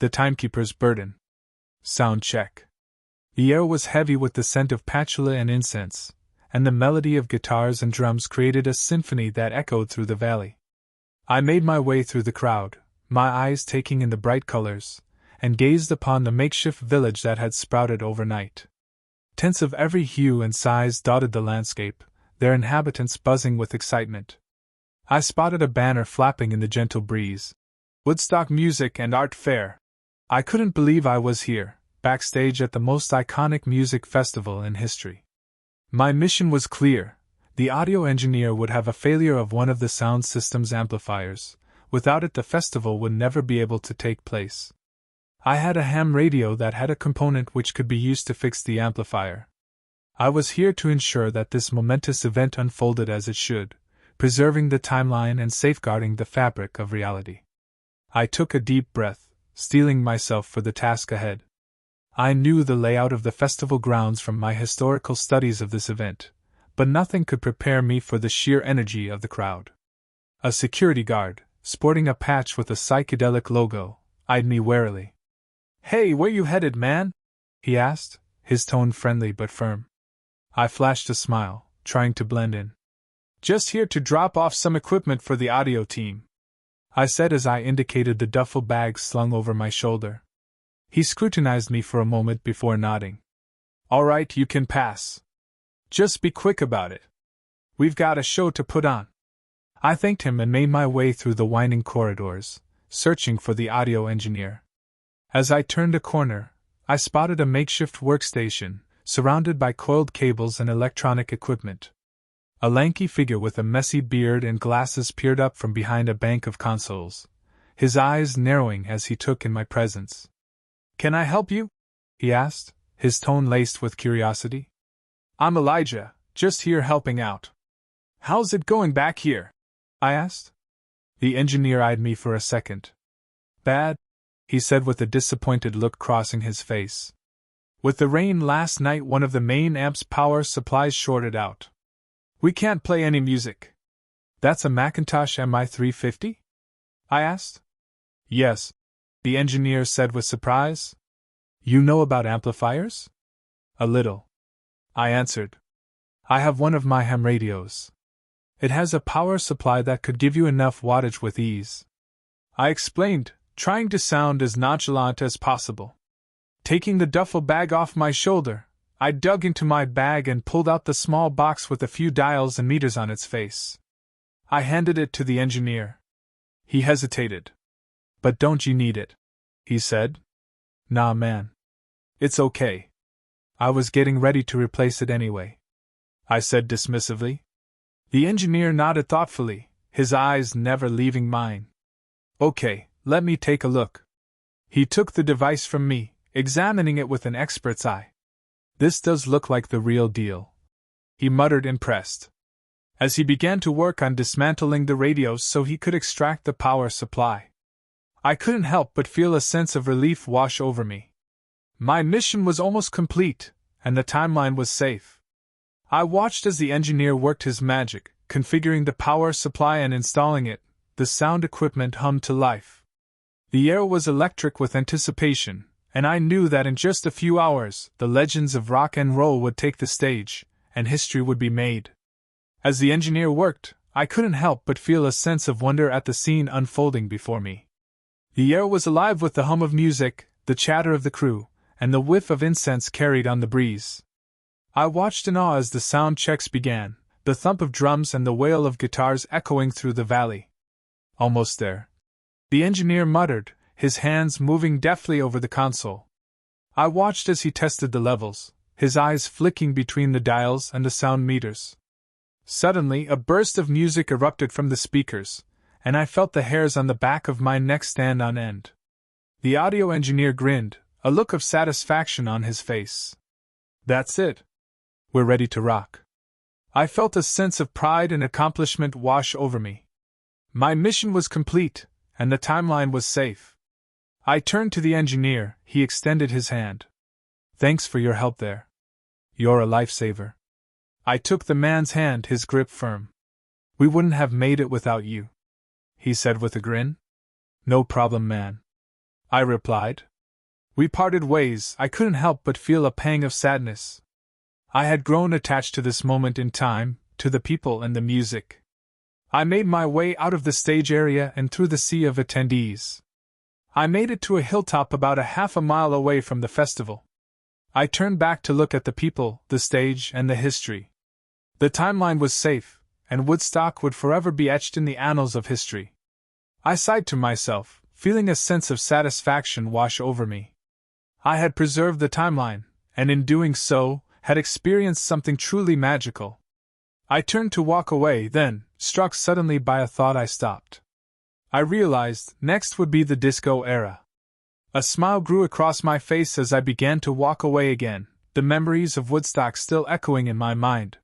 The Timekeeper's Burden. Sound check. The air was heavy with the scent of patchouli and incense, and the melody of guitars and drums created a symphony that echoed through the valley. I made my way through the crowd, my eyes taking in the bright colors, and gazed upon the makeshift village that had sprouted overnight. Tents of every hue and size dotted the landscape, their inhabitants buzzing with excitement. I spotted a banner flapping in the gentle breeze. Woodstock Music and Art Fair. I couldn't believe I was here, backstage at the most iconic music festival in history. My mission was clear. The audio engineer would have a failure of one of the sound system's amplifiers. Without it, the festival would never be able to take place. I had a ham radio that had a component which could be used to fix the amplifier. I was here to ensure that this momentous event unfolded as it should, preserving the timeline and safeguarding the fabric of reality. I took a deep breath, steeling myself for the task ahead. I knew the layout of the festival grounds from my historical studies of this event, but nothing could prepare me for the sheer energy of the crowd. A security guard, sporting a patch with a psychedelic logo, eyed me warily. "Hey, where you headed, man?" he asked, his tone friendly but firm. I flashed a smile, trying to blend in. "Just here to drop off some equipment for the audio team," I said as I indicated the duffel bag slung over my shoulder. He scrutinized me for a moment before nodding. "All right, you can pass. Just be quick about it. We've got a show to put on." I thanked him and made my way through the winding corridors, searching for the audio engineer. As I turned a corner, I spotted a makeshift workstation, surrounded by coiled cables and electronic equipment. A lanky figure with a messy beard and glasses peered up from behind a bank of consoles, his eyes narrowing as he took in my presence. "Can I help you?" he asked, his tone laced with curiosity. "I'm Elijah, just here helping out." "How's it going back here?" I asked. The engineer eyed me for a second. "Bad," he said with a disappointed look crossing his face. "With the rain last night, one of the main amp's power supplies shorted out. We can't play any music." "That's a Macintosh MI350? I asked. "Yes," the engineer said with surprise. "You know about amplifiers?" "A little," I answered. "I have one of my ham radios. It has a power supply that could give you enough wattage with ease," I explained, trying to sound as nonchalant as possible. Taking the duffel bag off my shoulder, I dug into my bag and pulled out the small box with a few dials and meters on its face. I handed it to the engineer. He hesitated. "But don't you need it?" he said. "Nah, man. It's okay. I was getting ready to replace it anyway," I said dismissively. The engineer nodded thoughtfully, his eyes never leaving mine. "Okay, let me take a look." He took the device from me, examining it with an expert's eye. "This does look like the real deal," he muttered, impressed. As he began to work on dismantling the radios so he could extract the power supply, I couldn't help but feel a sense of relief wash over me. My mission was almost complete, and the timeline was safe. I watched as the engineer worked his magic, configuring the power supply and installing it. The sound equipment hummed to life. The air was electric with anticipation, and I knew that in just a few hours, the legends of rock and roll would take the stage, and history would be made. As the engineer worked, I couldn't help but feel a sense of wonder at the scene unfolding before me. The air was alive with the hum of music, the chatter of the crew, and the whiff of incense carried on the breeze. I watched in awe as the sound checks began, the thump of drums and the wail of guitars echoing through the valley. "Almost there," the engineer muttered, his hands moving deftly over the console. I watched as he tested the levels, his eyes flicking between the dials and the sound meters. Suddenly, a burst of music erupted from the speakers, and I felt the hairs on the back of my neck stand on end. The audio engineer grinned, a look of satisfaction on his face. "That's it. We're ready to rock." I felt a sense of pride and accomplishment wash over me. My mission was complete, and the timeline was safe. I turned to the engineer, he extended his hand. "Thanks for your help there. You're a lifesaver." I took the man's hand, his grip firm. "We wouldn't have made it without you," he said with a grin. "No problem, man. I replied. We parted ways. I couldn't help but feel a pang of sadness. I had grown attached to this moment in time, to the people and the music. I made my way out of the stage area and through the sea of attendees. I made it to a hilltop about a half a mile away from the festival. I turned back to look at the people, the stage, and the history. The timeline was safe, and Woodstock would forever be etched in the annals of history. I sighed to myself, feeling a sense of satisfaction wash over me. I had preserved the timeline, and in doing so, had experienced something truly magical. I turned to walk away, then, struck suddenly by a thought, I stopped. I realized next would be the disco era. A smile grew across my face as I began to walk away again, the memories of Woodstock still echoing in my mind,